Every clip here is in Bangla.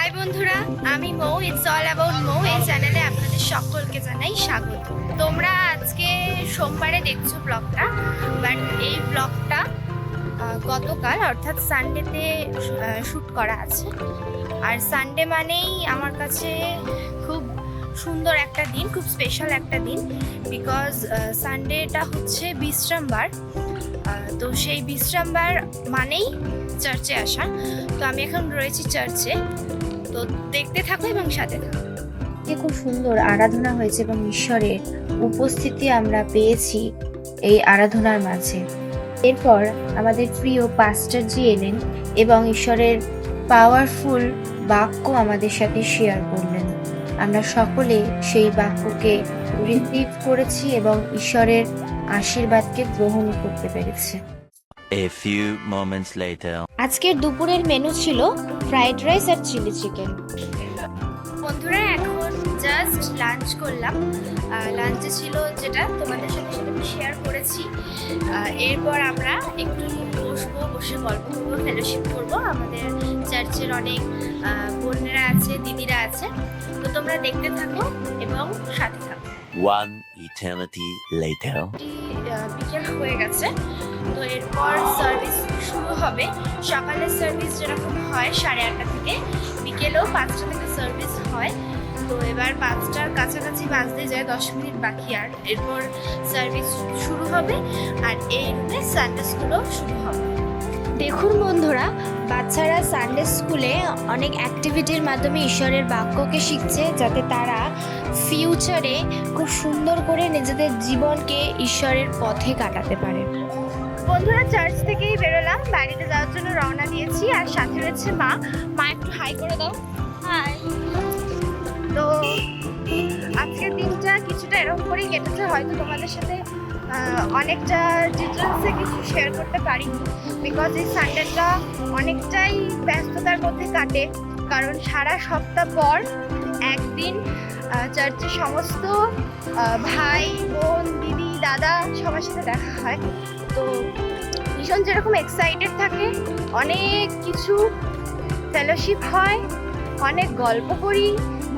হাই বন্ধুরা, আমি মৌ। ইটস অল অ্যাবাউট মৌ। এই চ্যানেলে আপনাদের সকলকে জানাই স্বাগত। তোমরা আজকে সোমবারে দেখছো ব্লগটা, বাট এই ব্লগটা গতকাল অর্থাৎ সানডেতে শ্যুট করা আছে। আর সানডে মানেই আমার কাছে খুব সুন্দর একটা দিন, খুব স্পেশাল একটা দিন, বিকজ সানডেটা হচ্ছে বিশ্রামবার। তো সেই বিশ্রামবার মানেই চার্চে আসা। তো আমি এখন রয়েছি চার্চে, তো দেখতে থাকো এবং সাথে থাকো। খুব সুন্দর আরাধনা হয়েছে এবং ঈশ্বরের উপস্থিতি আমরা পেয়েছি এই আরাধনার মাঝে। এরপর আমাদের প্রিয় পাস্টারজি এলেন এবং ঈশ্বরের পাওয়ারফুল বাক্য আমাদের সাথে শেয়ার করলেন। আমরা সকলে সেই বাক্যকে রিসিভ করেছি এবং ঈশ্বরের আশীর্বাদকে গ্রহণ করতে পেরেছি। A few moments later. আজকের দুপুরের মেনু ছিল ফ্রাইড রাইস আর চিলি চিকেন। বন্ধুরা, এখন জাস্ট লাঞ্চ করলাম। লাঞ্চে ছিল যেটা তোমাদের সাথে শেয়ার করেছি। এরপর আমরা একটু বসবো, বসে গল্প করবো, ফেলোশিপ করবো। আমাদের চার্চের অনেক বোনেরা আছে, দিদিরা আছে। তো তোমরা দেখতে থাকো এবং সাথে থাকো। One eternity later. বিকেল হয়ে গেছে, তো এরপর সার্ভিস শুরু হবে। সকালের সার্ভিস যেরকম হয় 8:30 থেকে, বিকেলেও 5টা থেকে সার্ভিস হয়। তো এবার 5টার কাছাকাছি বাজতে যায়, 10 মিনিট বাকি। আর এরপর সার্ভিস শুরু হবে আর এই রুমে সানডে স্কুলও শুরু হবে। দেখুন বন্ধুরা, বাচ্চারা সানডে স্কুলে অনেক অ্যাক্টিভিটির মাধ্যমে ঈশ্বরের বাক্যকে শিখছে, যাতে তারা ফিউচারে খুব সুন্দর করে নিজেদের জীবনকে ঈশ্বরের পথে কাটাতে পারে। বন্ধুরা, চার্চ থেকেই বেরোলাম, বাড়িতে যাওয়ার জন্য রওনা দিয়েছি। আর সাথে রয়েছে মা। মা, একটু হাই করে দাও। হাই। তো আজকের দিনটা কিছুটা এরকম করেই কেটেছে। হয়তো তোমাদের সাথে অনেকটা ডিটেলসে কিছু শেয়ার করতে পারিনি, বিকজ এই সানডেটা অনেকটাই ব্যস্ততার মধ্যে কাটে। কারণ সারা সপ্তাহ পর একদিন চার্চের সমস্ত ভাই বোন, দিদি, দাদা সবার সাথে দেখা হয়। তো ভীষণ যেরকম এক্সাইটেড থাকে, অনেক কিছু ফেলোশিপ হয়, অনেক গল্প করি,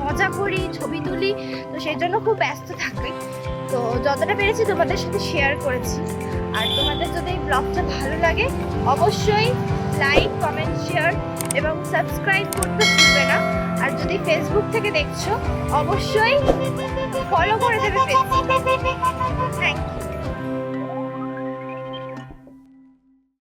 মজা করি, ছবি তুলি। তো সেই জন্য খুব ব্যস্ত থাকি। তো যতটা পেরেছি তোমাদের সাথে শেয়ার করেছি। আর তোমাদের যদি এই ব্লগটা ভালো লাগে, অবশ্যই লাইক, কমেন্ট, শেয়ার এবং সাবস্ক্রাইব করতে ভুলবে না। আর যদি ফেসবুক থেকে দেখছো, অবশ্যই ফলো করে দেবে পেজটা। Thank you.